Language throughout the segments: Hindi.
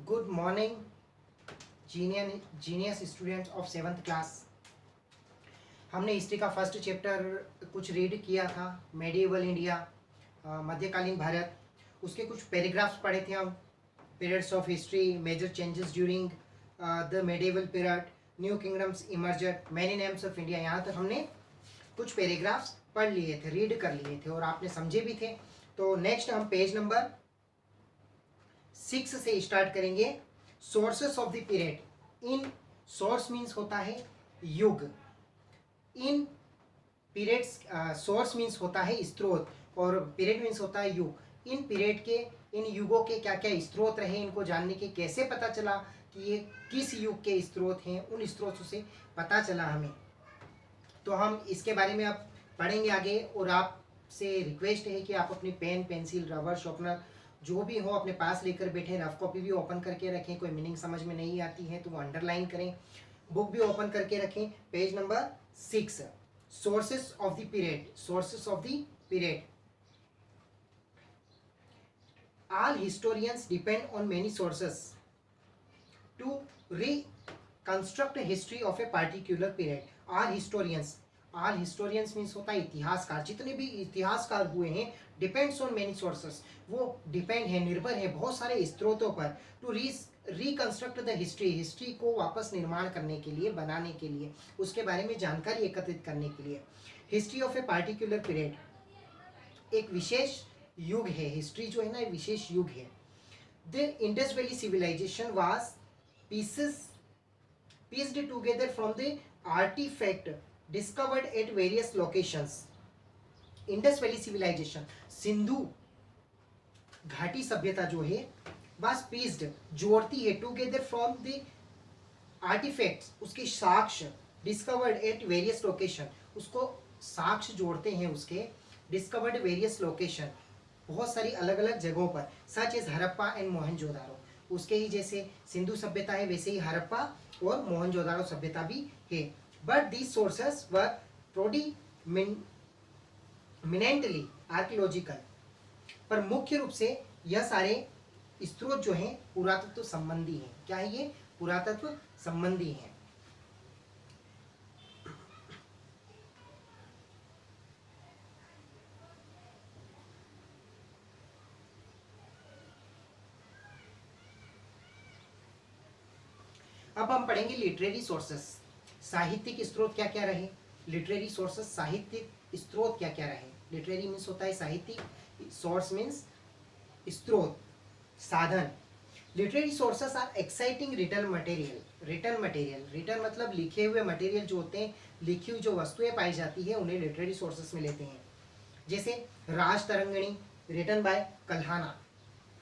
Good morning genius students of 7th class. हमने हिस्ट्री का फर्स्ट चैप्टर कुछ रीड किया था, मेडिएवल इंडिया, मध्यकालीन भारत। उसके कुछ पैराग्राफ्स पढ़े थे हम। Periods of history, major changes during the medieval period, new kingdoms emerged, many names of India. यहाँ तक हमने कुछ पैराग्राफ्स पढ़ लिए थे, रीड कर लिए थे और आपने समझे भी थे। तो नेक्स्ट हम पेज नंबर 6 से स्टार्ट करेंगे। Sources of the period. In source means होता है युग, इन पीरियड्स सोर्स मीन्स होता है स्रोत और पीरियड मीन्स होता है युग। इन पीरियड के, इन युगों के क्या क्या स्रोत रहे, इनको जानने के कैसे पता चला कि ये किस युग के स्रोत हैं, उन स्रोतों से पता चला हमें। तो हम इसके बारे में अब पढ़ेंगे आगे और आपसे रिक्वेस्ट है कि आप अपनी पेन, पेंसिल, रबर, शार्पनर जो भी हो अपने पास लेकर बैठे। रफ कॉपी भी ओपन करके रखें, कोई मीनिंग समझ में नहीं आती है तो वो अंडरलाइन करें। बुक भी ओपन करके रखें। Page number 6, sources of the period. Sources of the period. All historians depend on many sources to reconstruct a history of a particular period. All historians means होता है इतिहासकार। जितने भी इतिहासकार हुए हैं, डिपेंड्स ऑन मेनी सोर्सेस, वो डिपेंड है, निर्भर है बहुत सारे स्रोतों पर। टू रिकंस्ट्रक्ट द हिस्ट्री को वापस निर्माण करने के लिए, बनाने के लिए, उसके बारे में जानकारी एकत्रित करने के लिए। History of a particular period एक विशेष युग है। हिस्ट्री जो है ना, एक विशेष युग है। The Indus valley civilization was pieced together from the artifact discovered at various locations. Indus valley civilization, सिंधु घाटी सभ्यता जो है, बस पीस्ड जोड़ती है, टुगेदर फ्रॉम द आर्टिफैक्ट्स, उसके साक्ष्य, डिस्कवर्ड एट वेरियस लोकेशन, उसको साक्ष्य जोड़ते हैं उसके, डिस्कवर्ड वेरियस लोकेशन, बहुत सारी अलग अलग जगहों पर, such as Harappa and Mohenjodaro. उसके ही जैसे सिंधु सभ्यता है वैसे ही हड़प्पा और मोहनजोदारो सभ्यता भी है। But these sources were predominantly archaeological, पर मुख्य रूप से यह सारे स्रोत जो हैं पुरातत्व संबंधी हैं। क्या है ये? पुरातत्व संबंधी हैं। अब हम पढ़ेंगे लिटरेरी सोर्सेस। साहित्यिक स्रोत क्या क्या रहे। लिटरेरी सोर्सेस, साहित्यिक स्रोत क्या क्या रहे। लिटरेरी मीन्स होता है साहित्यिक, सोर्स मीन्स स्रोत, साधन। Literary sources are exciting written material. Written मतलब लिखे हुए मटेरियल जो होते हैं, लिखी हुई जो वस्तुएं पाई जाती है उन्हें लिटरेरी सोर्सेस में लेते हैं। जैसे राज तरंगिणी, रिटन बाय कल्हाना।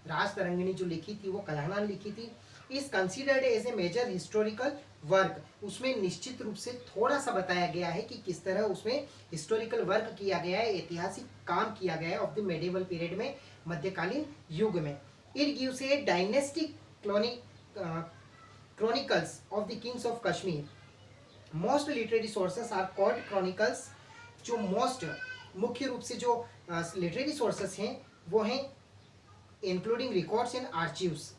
राज तरंगिणी जो लिखी थी वो कल्हाना ने लिखी थी। Is considered as a major historical work. उसमें निश्चित रूप से थोड़ा सा बताया गया है कि किस तरह उसमें हिस्टोरिकल वर्क किया गया है, ऐतिहासिक काम किया गया है ऑफ द मेडिवल पीरियड में, मध्यकालीन युग में। It gives a dynastic chronicles of the kings of Kashmir. Most literary sources are called chronicles. जो मोस्ट, मुख्य रूप से जो लिटरेरी सोर्सेस हैं वो हैं including records and archives.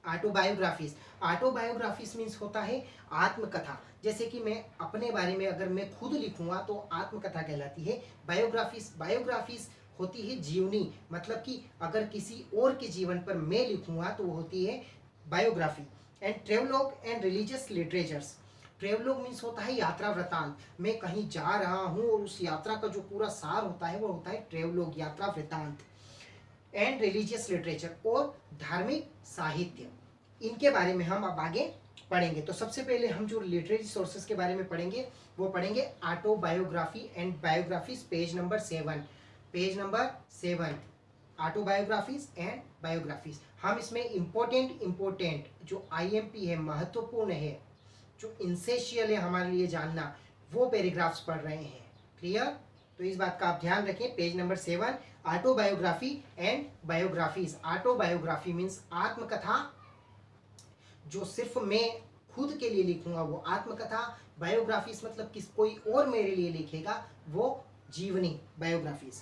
Autobiographies. Autobiographies means होता है आत्मकथा। जैसे कि मैं अपने बारे में अगर मैं खुद लिखूंगा तो आत्मकथा कहलाती है। बायोग्राफीज होती है जीवनी, मतलब कि अगर किसी और के जीवन पर मैं लिखूंगा तो वो होती है biography. And travelogue and religious literatures. Travelogue means होता है यात्रा वृतांत। मैं कहीं जा रहा हूँ और उस यात्रा का जो पूरा सार होता है वो होता है ट्रेवलॉग, यात्रा वृतांत। एंड रिलीजियस लिटरेचर, और धार्मिक साहित्य, इनके बारे में हम अब आगे पढ़ेंगे। तो सबसे पहले हम जो लिटरेरी सोर्सेस के बारे में पढ़ेंगे वो पढ़ेंगे autobiography and biographies, page number 7। Page number 7, autobiographies and biographies. हम इसमें इम्पोर्टेंट जो आईएमपी है, महत्वपूर्ण है, जो इंसेशियल है हमारे लिए जानना, वो पैराग्राफ्स पढ़ रहे हैं। क्लियर? तो इस बात का आप ध्यान रखें। Page number 7, autobiography and biographies. Autobiography means आत्मकथा, जो सिर्फ मैं खुद के लिए लिखूंगा वो आत्मकथा। बायोग्राफीज मतलब किस कोई और मेरे लिए लिखेगा वो जीवनी, biographies.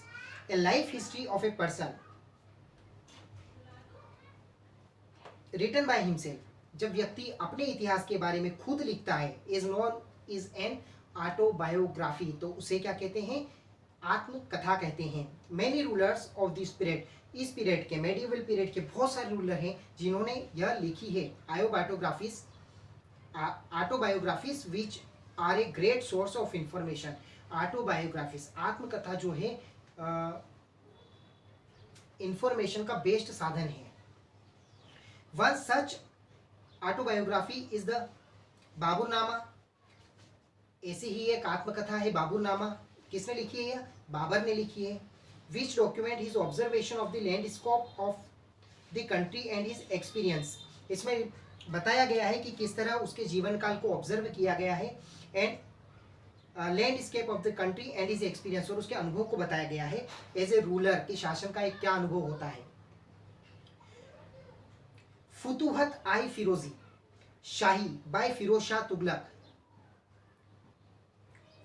A life history of a person. Written by himself, जब व्यक्ति अपने इतिहास के बारे में खुद लिखता है, is known is an autobiography, तो उसे क्या कहते हैं, आत्मकथा कहते हैं। Many rulers of this period, इस पीरियड के मेडिवल पीरियड के बहुत सारे रूलर हैं जिन्होंने यह लिखी है autobiographies which are a great source of information. Autobiographies, आत्मकथा जो है इंफॉर्मेशन का बेस्ट साधन है। One such autobiography is the Baburnama, ऐसे ही एक आत्मकथा है बाबरनामा। किसने लिखी है? बाबर ने लिखी है। Which document his observation of the landscape of the country and his experience, इसमें बताया गया है कि किस तरह उसके जीवन काल को ऑब्जर्व किया गया है, and landscape of the country and his experience, और उसके अनुभव को बताया गया है एज ए रूलर, के शासन का एक क्या अनुभव होता है। फुतूहत आई फिरोजी शाही बाय फिरोज शाह तुगलक,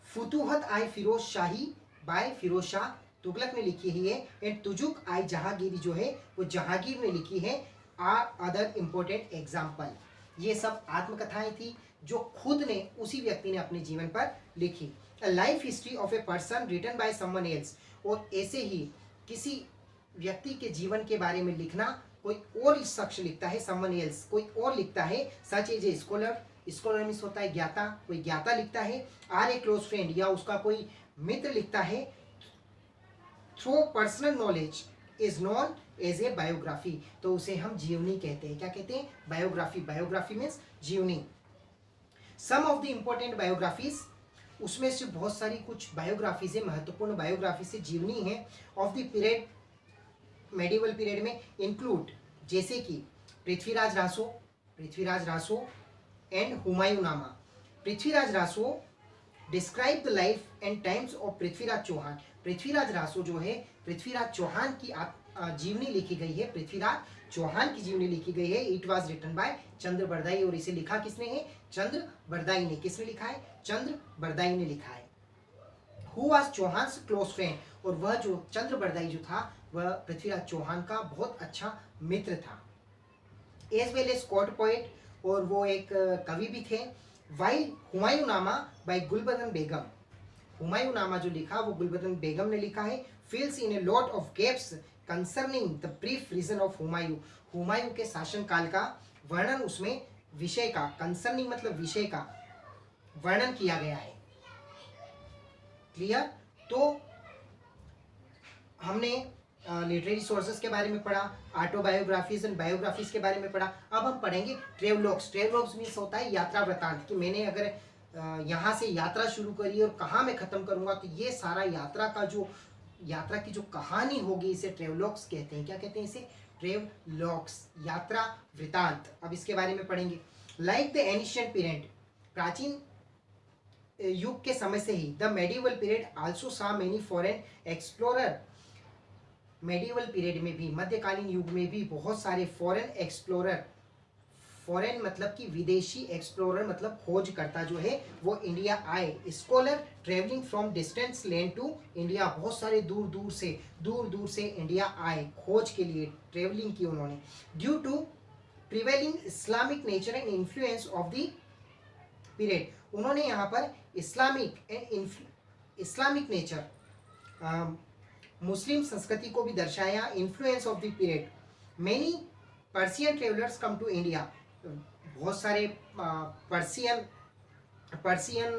फुतूहत आई फिरोज शाही बाय फिरोज शाह तुगलक ने लिखी है। एंड तुजुक आई जहांगीरी जो है वो जहांगीर ने लिखी है। आर अदर इंपॉर्टेंट एग्जाम्पल, ये सब आत्मकथाएं थी जो खुद ने, उसी व्यक्ति ने अपने जीवन पर लिखी। A life history of a person written by someone else, और ऐसे ही किसी व्यक्ति के जीवन के बारे में लिखना कोई और शख्स लिखता है, समवन एल्स कोई और लिखता है। Such as a scholar, scholar means होता है ज्ञाता, कोई ज्ञाता लिखता है। आर ए क्लोज फ्रेंड, या उसका कोई मित्र लिखता है। Through personal knowledge is known as a biography, तो उसे हम जीवनी कहते हैं। क्या कहते हैं? बायोग्राफी। बायोग्राफी मीन्स जीवनी। सम ऑफ द इंपॉर्टेंट बायोग्राफीज, उसमें से बहुत सारी कुछ बायोग्राफीज है, महत्वपूर्ण बायोग्राफी से जीवनी है of the period, medieval period में इंक्लूड, जैसे कि Prithviraj Raso and Humayun Nama. Prithviraj Raso describe the life and times of Prithviraj Chauhan. Prithviraj Raso जो है, पृथ्वीराज चौहान की जीवनी लिखी गई है, पृथ्वीराज चौहान की जीवनी लिखी गई है। इट वॉज रिटन बाय चंद्र बरदाई, और इसे लिखा किसने है? चंद्र बरदाई ने। किसने लिखा है? चंद्र बरदाई ने लिखा है। Who was Chauhans close friend, और वह जो चंद्र बरदाई जो था वह पृथ्वीराज चौहान का बहुत अच्छा मित्र था। As well as court poet, और वो एक कवि भी थे। वाइल हुमायूं नामा बाय गुलबदन बेगम, हुमायूं नामा जो लिखा वो गुलबदन बेगम ने लिखा है। Fills in a lot of gaps concerning the brief reign of Humayun, Humayun के शासनकाल का वर्णन, उसमें विषय का, कंसर्निंग मतलब विषय का वर्णन किया गया है। क्लियर? तो हमने लिटरेरी सोर्सेस के बारे में पढ़ा, ऑटोबायोग्राफीज एंड बायोग्राफीज के बारे में पढ़ा। अब हम पढ़ेंगे ट्रेवलॉग्स। ट्रेवलॉग्स मीन्स होता है यात्रा वृत्तांत, कि मैंने अगर यहाँ से यात्रा शुरू करी और कहाँ मैं खत्म करूँगा, तो ये सारा यात्रा की जो कहानी होगी, इसे ट्रेवलॉग्स कहते हैं। क्या कहते हैं इसे? ट्रेवलॉग्स, यात्रा वृत्तांत। अब इसके बारे में पढ़ेंगे। लाइक द एंशिएंट पीरियड, प्राचीन युग के समय से ही, द मेडिवल पीरियड आल्सो सा many foreign explorer, medieval period में भी, मध्यकालीन युग में भी बहुत सारे फॉरेन एक्सप्लोरर, फॉरेन मतलब कि विदेशी, एक्सप्लोरर मतलब खोजकर्ता जो है वो इंडिया आए। Scholar travelling from distance land to India, बहुत सारे दूर दूर से इंडिया आए, खोज के लिए ट्रेवलिंग की उन्होंने। Due to prevailing Islamic nature and influence of the period, उन्होंने यहाँ पर इस्लामिक नेचर, मुस्लिम संस्कृति को भी दर्शाया। Influence of the period, many Persian travellers come to India, बहुत सारे पर्सियन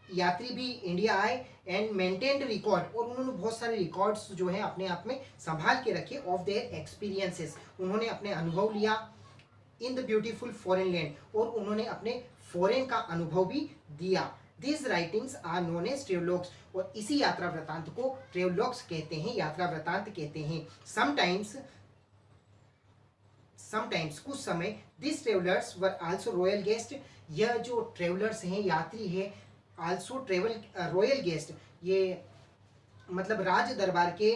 यात्री भी इंडिया आए। एंड मेंटेन्ड रिकॉर्ड, और उन्होंने बहुत सारे रिकॉर्ड्स जो है अपने आप में संभाल के रखे। ऑफ देयर एक्सपीरियंसेस, उन्होंने अपने अनुभव लिया। In the beautiful foreign land, और उन्होंने अपने फॉरेन का अनुभव भी दिया। These writings are known as travelogues, और इसी यात्रा वृत्तांत को ट्रेवलॉग्स कहते हैं, यात्रा वृत्तांत कहते हैं। समटाइम्स कुछ समय, this travellers were also royal guest, यह जो ट्रेवलर्स हैं, यात्री है, आल्सो ट्रेवल रॉयल गेस्ट, ये मतलब राज दरबार के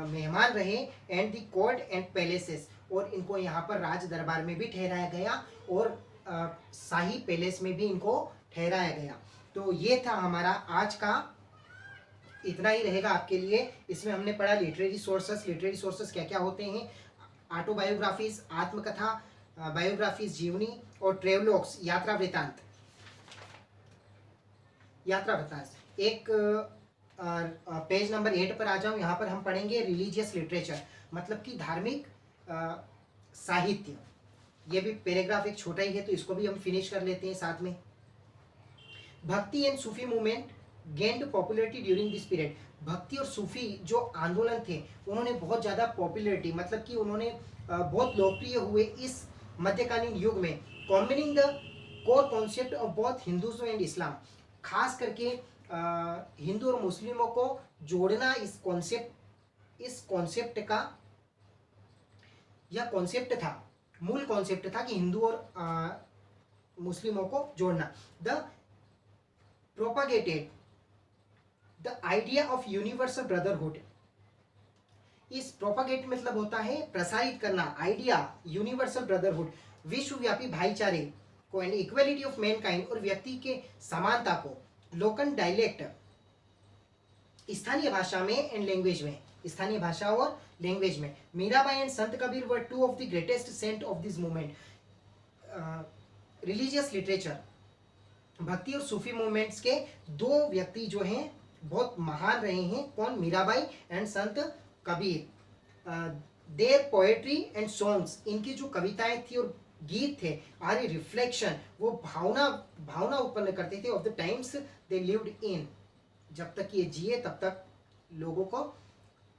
मेहमान रहे। And the court and palaces, और इनको यहाँ पर राज दरबार में भी ठहराया गया, और शाही पैलेस में भी इनको ठहराया गया। तो ये था हमारा आज का इतना ही रहेगा आपके लिए। इसमें हमने पढ़ा लिटरेरी सोर्सेस। लिटरेरी सोर्सेस क्या क्या होते हैं? ऑटोबायोग्राफीज आत्मकथा, बायोग्राफीज जीवनी, और ट्रेवलॉग्स यात्रा वृतांत। यात्रा वृतांत एक पेज नंबर 8 पर आ जाऊं। यहाँ पर हम पढ़ेंगे रिलीजियस लिटरेचर, मतलब कि धार्मिक साहित्य। ये भी पैराग्राफ एक छोटा ही है तो इसको भी हम फिनिश कर लेते हैं साथ में। भक्ति and Sufi movement gained popularity during this period. भक्ति और सूफी जो आंदोलन थे उन्होंने बहुत ज़्यादा पॉपुलरिटी, मतलब कि उन्होंने बहुत लोकप्रिय हुए इस मध्यकालीन युग में। Combining the core concept of both Hinduism and Islam, खास करके हिंदू और मुस्लिमों को जोड़ना। इस कॉन्सेप्ट का यह कॉन्सेप्ट था, मूल कॉन्सेप्ट था कि हिंदू और मुस्लिमों को जोड़ना। The propagated the idea of universal brotherhood. इस प्रोपागेट मतलब होता है प्रसारित करना, आइडिया यूनिवर्सल ब्रदरहुड, विश्वव्यापी भाईचारे को, एंड इक्वलिटी ऑफ मैनकाइंड, और व्यक्ति के समानता को। लोकल डायलेक्ट, स्थानीय भाषा में, एंड लैंग्वेज में, स्थानीय भाषा और लैंग्वेज में। Mirabai and Sant Kabir were two of the greatest saint of this movement. Religious literature, bhakti और सूफी मूवमेंट्स के दो व्यक्ति जो हैं बहुत महान रहे हैं। कौन? Mirabai and Sant Kabir. Their poetry and songs, इनकी जो कविताएं थी और गीत थे, आर ए रिफ्लेक्शन, वो भावना उत्पन्न करते थे of the times they lived in. जब तक ये जिए तब तक लोगों को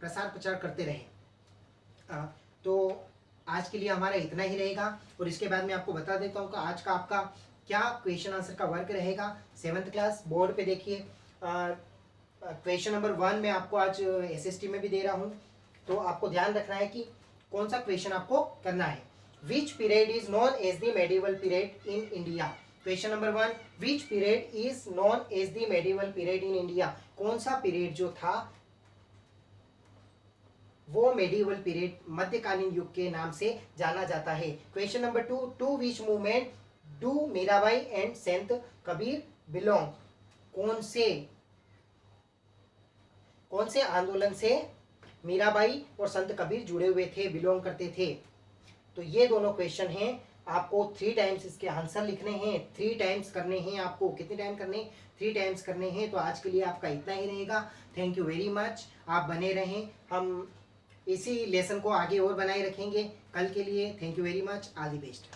प्रसार प्रचार करते रहे। तो आज के लिए हमारा इतना ही रहेगा, और इसके बाद मैं आपको बता देता हूँ कि आज का आपका क्या क्वेश्चन आंसर का वर्क रहेगा। 7th क्लास बोर्ड पे देखिए, क्वेश्चन नंबर 1 में आपको आज SST में भी दे रहा हूँ, तो आपको ध्यान रखना है कि कौन सा क्वेश्चन आपको करना है। Which period is known as the medieval period in India. Question number 1, which period is known as the medieval period in India. कौन सा पीरियड जो था वो मेडिवल पीरियड, मध्यकालीन युग के नाम से जाना जाता है। Question number 2, to which movement do Mirabai and Sant Kabir belong. कौन से आंदोलन से मीराबाई और संत कबीर जुड़े हुए थे, बिलोंग करते थे। तो ये दोनों क्वेश्चन हैं। आपको 3 टाइम्स इसके आंसर लिखने हैं, 3 टाइम्स करने हैं। आपको कितने टाइम करने? 3 टाइम्स करने हैं। तो आज के लिए आपका इतना ही रहेगा। Thank you very much. आप बने रहें, हम इसी लेसन को आगे और बनाए रखेंगे कल के लिए। Thank you very much. All the best.